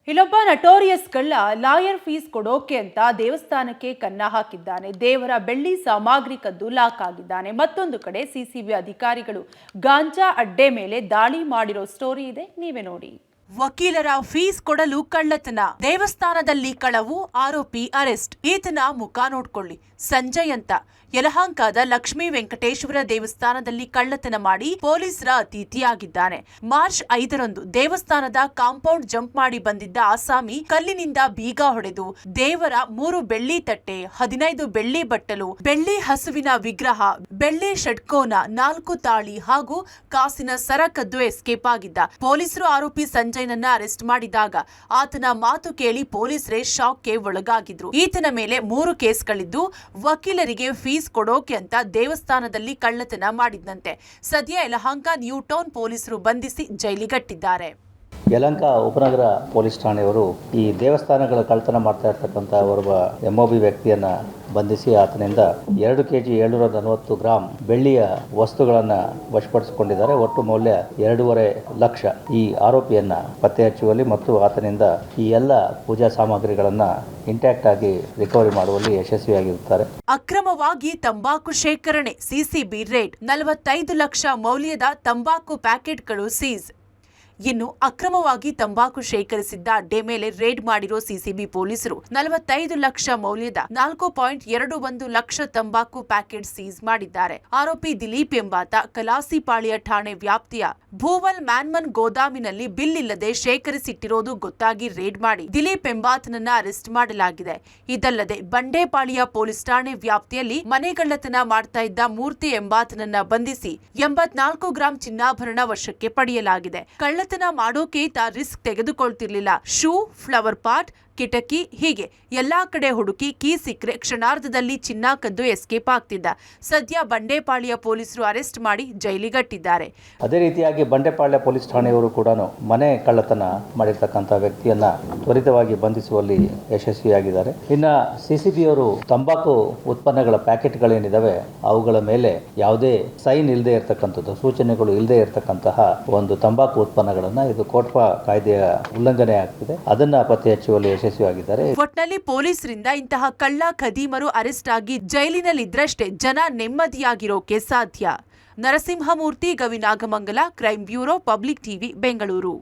ಇಲ್ಲೊಬ್ಬ ನಟೋರಿಯಸ್ ಕಳ್ಳ lawyer fees ಕೊಡೋಕೆ ಅಂತ ದೇವಸ್ಥಾನಕ್ಕೆ ಕನ್ನ ಹಾಕಿದ್ದಾನೆ. ದೇವರ ಬೆಳ್ಳಿ ಸಾಮಗ್ರಿ ಕದ್ದು ಲಾಕ್ ಆಗಿದ್ದಾನೆ. ಮತ್ತೊಂದು ಕಡೆ ಸಿಸಿಬಿ ಅಧಿಕಾರಿಗಳು ಗಾಂಜಾ ಅಡ್ಡೆ ಮೇಲೆ ದಾಳಿ ಮಾಡಿರೋ ಸ್ಟೋರಿ ಇದೆ, ನೀವೇ ನೋಡಿ. ವಕೀಲರ ಫೀಸ್ ಕೊಡಲು ಕಳ್ಳತನ, ದೇವಸ್ಥಾನದಲ್ಲಿ ಕಳವು, ಆರೋಪಿ ಅರೆಸ್ಟ್. ಈತನ ಮುಖ ನೋಡ್ಕೊಳ್ಳಿ. ಸಂಜಯ್ ಅಂತ ಯಲಹಂಕದ ಲಕ್ಷ್ಮೀ ವೆಂಕಟೇಶ್ವರ ದೇವಸ್ಥಾನದಲ್ಲಿ ಕಳ್ಳತನ ಮಾಡಿ ಪೊಲೀಸರ ಅತಿಥಿಯಾಗಿದ್ದಾನೆ. ಮಾರ್ಚ್ 5ರಂದು ದೇವಸ್ಥಾನದ ಕಾಂಪೌಂಡ್ ಜಂಪ್ ಮಾಡಿ ಬಂದಿದ್ದ ಆಸಾಮಿ ಕಲ್ಲಿನಿಂದ ಬೀಗ ಹೊಡೆದು ದೇವರ 3 ಬೆಳ್ಳಿ ತಟ್ಟೆ, 15 ಬೆಳ್ಳಿ ಬಟ್ಟಲು, ಬೆಳ್ಳಿ ಹಸುವಿನ ವಿಗ್ರಹ, ಬೆಳ್ಳಿ ಷಡ್ಕೋನ, 4 ತಾಳಿ ಹಾಗೂ ಕಾಸಿನ ಸರ ಕದ್ದು ಎಸ್ಕೇಪ್ ಆಗಿದ್ದ. ಪೊಲೀಸರು ಆರೋಪಿ ಸಂಜಯ್ನನ್ನ ಅರೆಸ್ಟ್ ಮಾಡಿದಾಗ ಆತನ ಮಾತು ಕೇಳಿ ಪೊಲೀಸರೇ ಶಾಕ್ಗೆ ಒಳಗಾಗಿದ್ರು. ಈತನ ಮೇಲೆ 3 ಕೇಸ್ಗಳಿದ್ದು ವಕೀಲರಿಗೆ ಫೀಸ್ ಕೊಡೋಕೆ ಅಂತ ದೇವಸ್ಥಾನದಲ್ಲಿ ಕಳ್ಳತನ ಮಾಡಿದ್ದಂತೆ. ಸದ್ಯ ಯಲಹಂಕ ನ್ಯೂ ಟೌನ್ ಪೊಲೀಸರು ಬಂಧಿಸಿ ಜೈಲಿಗಟ್ಟಿದ್ದಾರೆ. ಯಲಹಂಕ ಉಪನಗರ ಪೊಲೀಸ್ ಠಾಣೆಯವರು ಈ ದೇವಸ್ಥಾನಗಳ ಕಳ್ಳತನ ಮಾಡ್ತಾ ಇರ್ತಕ್ಕಂಥ ಓರ್ವ MOB ವ್ಯಕ್ತಿಯನ್ನ ಬಂಧಿಸಿ ಆತನಿಂದ 2 kg 740 ಗ್ರಾಂ ಬೆಳ್ಳಿಯ ವಸ್ತುಗಳನ್ನು ವಶಪಡಿಸಿಕೊಂಡಿದ್ದಾರೆ. ಒಟ್ಟು ಮೌಲ್ಯ 2.5 ಲಕ್ಷ. ಈ ಆರೋಪಿಯನ್ನ ಪತ್ತೆ ಹಚ್ಚುವಲ್ಲಿ ಮತ್ತು ಆತನಿಂದ ಈ ಎಲ್ಲ ಪೂಜಾ ಸಾಮಗ್ರಿಗಳನ್ನು ಇಂಟ್ಯಾಕ್ಟ್ ಆಗಿ ರಿಕವರಿ ಮಾಡುವಲ್ಲಿ ಯಶಸ್ವಿಯಾಗಿರುತ್ತಾರೆ. ಅಕ್ರಮವಾಗಿ ತಂಬಾಕು ಶೇಖರಣೆ, ಸಿಸಿಬಿ ರೇಡ್. 45 ಲಕ್ಷ ಮೌಲ್ಯದ ತಂಬಾಕು ಪ್ಯಾಕೆಟ್ಗಳು ಸೀಸ್. ಇನ್ನು ಅಕ್ರಮವಾಗಿ ತಂಬಾಕು ಶೇಖರಿಸಿದ್ದ ಅಡ್ಡೆ ಮೇಲೆ ರೇಡ್ ಮಾಡಿರೋ ಸಿಸಿಬಿ ಪೊಲೀಸರು 45 ಲಕ್ಷ ಮೌಲ್ಯದ 4.21 ಲಕ್ಷ ತಂಬಾಕು ಪ್ಯಾಕೆಟ್ ಸೀಸ್ ಮಾಡಿದ್ದಾರೆ. ಆರೋಪಿ ದಿಲೀಪ್ ಎಂಬಾತ ಕಲಾಸಿಪಾಳ್ಯ ಠಾಣೆ ವ್ಯಾಪ್ತಿಯ ಭೂವಲ್ ಮ್ಯಾನ್ಮನ್ ಗೋದಾಮಿನಲ್ಲಿ ಬಿಲ್ ಇಲ್ಲದೆ ಶೇಖರಿಸಿಟ್ಟಿರೋದು ಗೊತ್ತಾಗಿ ರೇಡ್ ಮಾಡಿ ದಿಲೀಪ್ ಎಂಬಾತನನ್ನ ಅರೆಸ್ಟ್ ಮಾಡಲಾಗಿದೆ. ಇದಲ್ಲದೆ ಬಂಡೇಪಾಳ್ಯ ಪೊಲೀಸ್ ಠಾಣೆ ವ್ಯಾಪ್ತಿಯಲ್ಲಿ ಮನೆಗಳ್ಳತನ ಮಾಡ್ತಾ ಇದ್ದ ಮೂರ್ತಿ ಎಂಬಾತನನ್ನ ಬಂಧಿಸಿ 84 ಗ್ರಾಂ ಚಿನ್ನಾಭರಣ ವಶಕ್ಕೆ ಪಡೆಯಲಾಗಿದೆ. ಕಳ್ಳತನ ಮಾಡೋಕೆ ಈತ ರಿಸ್ಕ್ ತೆಗೆದುಕೊಳ್ತಿರ್ಲಿಲ್ಲ. ಶೂ, ಫ್ಲವರ್ ಪಾಟ್, ಕಿಟಕಿ ಹೀಗೆ ಎಲ್ಲಾ ಕಡೆ ಹುಡುಕಿ ಕೀ ಸಿಕ್ಕರೆ ಕ್ಷಣಾರ್ಧದಲ್ಲಿ ಚಿನ್ನ ಕದ್ದು ಎಸ್ಕೇಪ್ ಆಗ್ತಿದ್ದ. ಸದ್ಯ ಬಂಡೇಪಾಳ್ಯ ಪೊಲೀಸರು ಅರೆಸ್ಟ್ ಮಾಡಿ ಜೈಲಿಗಟ್ಟಿದ್ದಾರೆ. ಅದೇ ರೀತಿಯಾಗಿ ಬಂಡೇಪಾಳ್ಯ ಪೊಲೀಸ್ ಠಾಣೆಯವರು ಕೂಡ ಮನೆ ಕಳ್ಳತನ ಮಾಡಿರ್ತಕ್ಕಂಥ ವ್ಯಕ್ತಿಯನ್ನ ತ್ವರಿತವಾಗಿ ಬಂಧಿಸುವಲ್ಲಿ ಯಶಸ್ವಿಯಾಗಿದ್ದಾರೆ. ಇನ್ನು ಸಿಸಿಬಿಯವರು ತಂಬಾಕು ಉತ್ಪನ್ನಗಳ ಪ್ಯಾಕೆಟ್ಗಳೇನಿದಾವೆ ಅವುಗಳ ಮೇಲೆ ಯಾವುದೇ ಸೈನ್ ಇಲ್ಲದೆ ಇರತಕ್ಕಂಥದ್ದು, ಸೂಚನೆಗಳು ಇಲ್ಲದೆ ಇರತಕ್ಕಂತಹ ಒಂದು ತಂಬಾಕು ಉತ್ಪನ್ನಗಳನ್ನ, ಇದು ಕೋಟ್ಪಾ ಕಾಯ್ದೆಯ ಉಲ್ಲಂಘನೆ ಆಗ್ತಿದೆ, ಅದನ್ನ ಪತ್ತೆ ಹಚ್ಚುವಲ್ಲಿ ಯಶಸ್ವಿಯಾಗಿದ್ದಾರೆ. ಒಟ್ನಲ್ಲಿ ಪೊಲೀಸರಿಂದ ಇಂತಹ ಕಳ್ಳ ಖದೀಮರು ಅರೆಸ್ಟ್ ಆಗಿ ಜೈಲಿನಲ್ಲಿದ್ರಷ್ಟೇ ಜನ ನೆಮ್ಮದಿಯಾಗಿರೋಕೆ ಸಾಧ್ಯ. Narasimhamurthy, Gavinagamangala, crime bureau, public TV, Bengaluru.